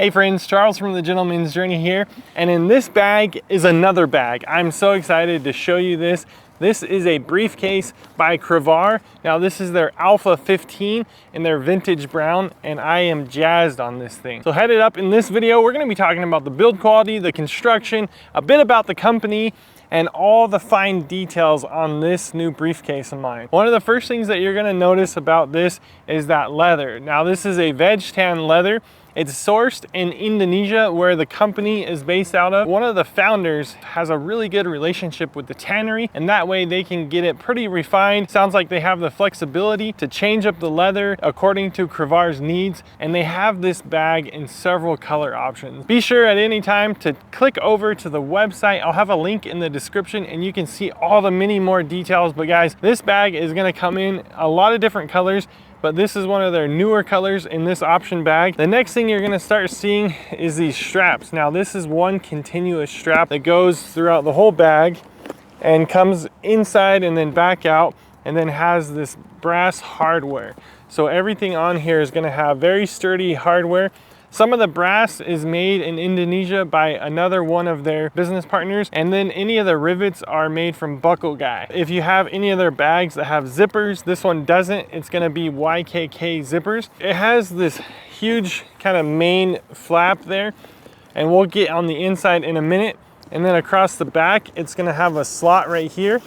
Hey friends, Charles from the Gentleman's Journey here, and in this bag is another bag. I'm so excited to show you this. This is a briefcase by Cravar. Now this is their Alpha 15 in their vintage brown, and I am jazzed on this thing. So headed up in this video, we're gonna be talking about the build quality, the construction, a bit about the company, and all the fine details on this new briefcase of mine. One of the first things that you're gonna notice about this is that leather. Now this is a veg tan leather. It's sourced in Indonesia, where the company is based out of. One of the founders has a really good relationship with the tannery, and that way they can get it pretty refined. Sounds like they have the flexibility to change up the leather according to Cravar's needs, and they have this bag in several color options. Be sure at any time to click over to the website. I'll have a link in the description and you can see all the many more details. But guys, this bag is gonna come in a lot of different colors, but this is one of their newer colors in this option bag. The next thing you're gonna start seeing is these straps. Now this is one continuous strap that goes throughout the whole bag and comes inside and then back out, and then has this brass hardware. So everything on here is gonna have very sturdy hardware. Some of the brass is made in Indonesia by another one of their business partners, and then any of the rivets are made from Buckle Guy. If you have any of their bags that have zippers, this one doesn't. It's gonna be YKK zippers. It has this huge kind of main flap there, and we'll get on the inside in a minute. And then across the back, it's gonna have a slot right here.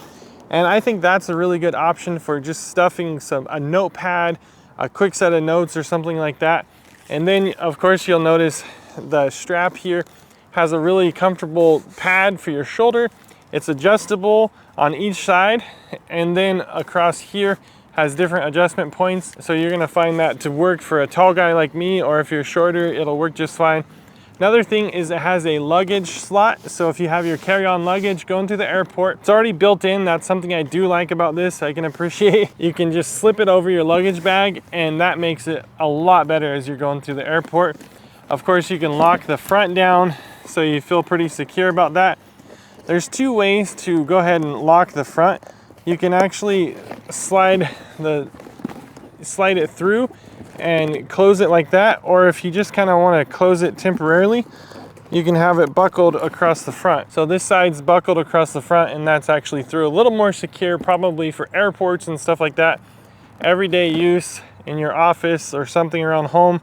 And I think that's a really good option for just stuffing a notepad, a quick set of notes or something like that. And then of course you'll notice the strap here has a really comfortable pad for your shoulder. It's adjustable on each side, and then across here has different adjustment points. So you're gonna find that to work for a tall guy like me, or if you're shorter, it'll work just fine. Another thing is it has a luggage slot. So if you have your carry-on luggage going to the airport, it's already built in. That's something I do like about this. I can appreciate. You can just slip it over your luggage bag, and that makes it a lot better as you're going through the airport. Of course, you can lock the front down so you feel pretty secure about that. There's two ways to go ahead and lock the front. You can actually slide it through and close it like that, or if you just kind of want to close it temporarily, you can have it buckled across the front. So this side's buckled across the front, and that's actually through. A little more secure, probably for airports and stuff like that. Everyday use in your office or something around home,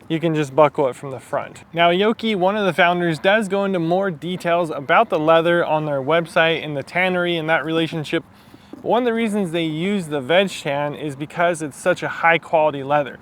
you can just buckle it from the front. Now Yoki, one of the founders, does go into more details about the leather on their website and the tannery and that relationship. One of the reasons they use the veg tan is because it's such a high quality leather.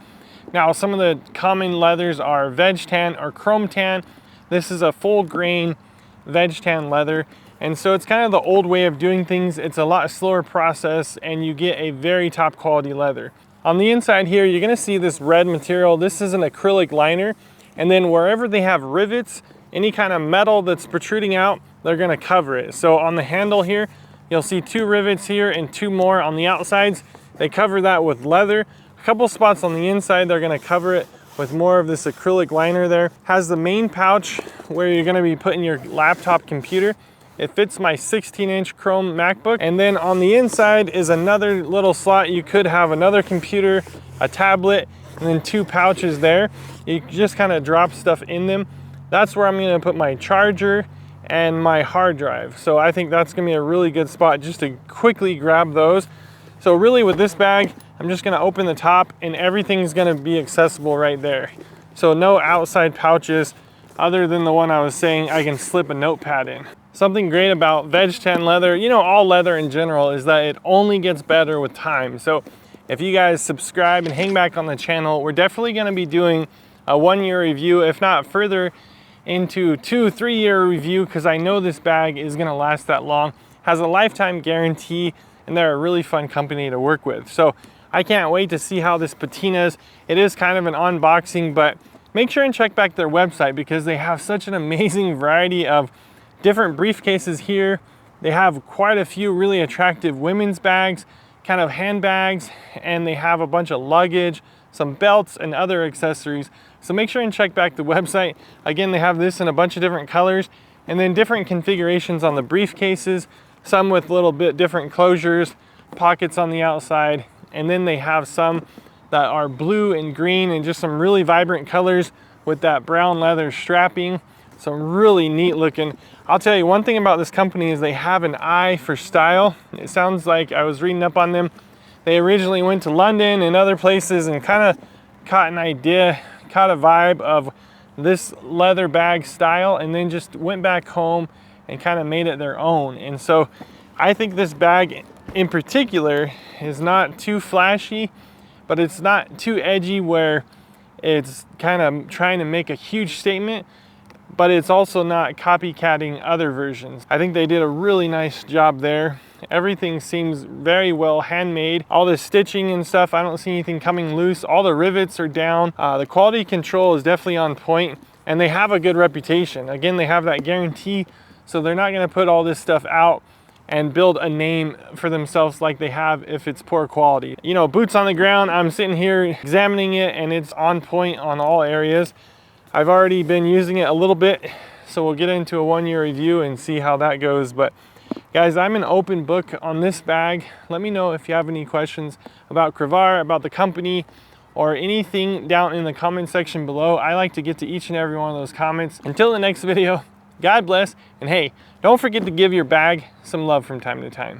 Now, some of the common leathers are veg tan or chrome tan. This is a full grain veg tan leather. And so it's kind of the old way of doing things. It's a lot slower process, and you get a very top quality leather. On the inside here, you're gonna see this red material. This is an acrylic liner. And then wherever they have rivets, any kind of metal that's protruding out, they're gonna cover it. So on the handle here, you'll see 2 rivets here and 2 more on the outsides. They cover that with leather. A couple spots on the inside, they're gonna cover it with more of this acrylic liner there. Has the main pouch where you're gonna be putting your laptop computer. It fits my 16-inch chrome MacBook. And then on the inside is another little slot. You could have another computer, a tablet, and then 2 pouches there. You just kind of drop stuff in them. That's where I'm gonna put my charger and my hard drive. So I think that's gonna be a really good spot just to quickly grab those. So really with this bag, I'm just gonna open the top and everything's gonna be accessible right there. So no outside pouches other than the one I was saying I can slip a notepad in. Something great about veg tan leather, you know, all leather in general, is that it only gets better with time. So if you guys subscribe and hang back on the channel, we're definitely gonna be doing a 1-year review, if not further into 2-3 year review, because I know this bag is gonna last that long. Has a lifetime guarantee, and they're a really fun company to work with. So I can't wait to see how this patinas. It is kind of an unboxing, but make sure and check back their website because they have such an amazing variety of different briefcases here. They have quite a few really attractive women's bags, kind of handbags, and they have a bunch of luggage, some belts, and other accessories. So make sure and check back the website. Again, they have this in a bunch of different colors, and then different configurations on the briefcases, some with a little bit different closures, pockets on the outside, and then they have some that are blue and green and just some really vibrant colors with that brown leather strapping. So really neat looking. I'll tell you one thing about this company is they have an eye for style. It sounds like, I was reading up on them, they originally went to London and other places and kind of caught an idea, caught a vibe of this leather bag style, and then just went back home and kind of made it their own. And so I think this bag in particular is not too flashy, but it's not too edgy where it's kind of trying to make a huge statement, but it's also not copycatting other versions. I think they did a really nice job there. Everything seems very well handmade. All the stitching and stuff, I don't see anything coming loose. All the rivets are down. The quality control is definitely on point, and they have a good reputation. Again, they have that guarantee, so they're not gonna put all this stuff out and build a name for themselves like they have if it's poor quality. You know, boots on the ground, I'm sitting here examining it and it's on point on all areas. I've already been using it a little bit, so we'll get into a 1-year review and see how that goes. But guys, I'm an open book on this bag. Let me know if you have any questions about Cravar, about the company, or anything down in the comment section below. I like to get to each and every one of those comments. Until the next video, God bless, and hey, don't forget to give your bag some love from time to time.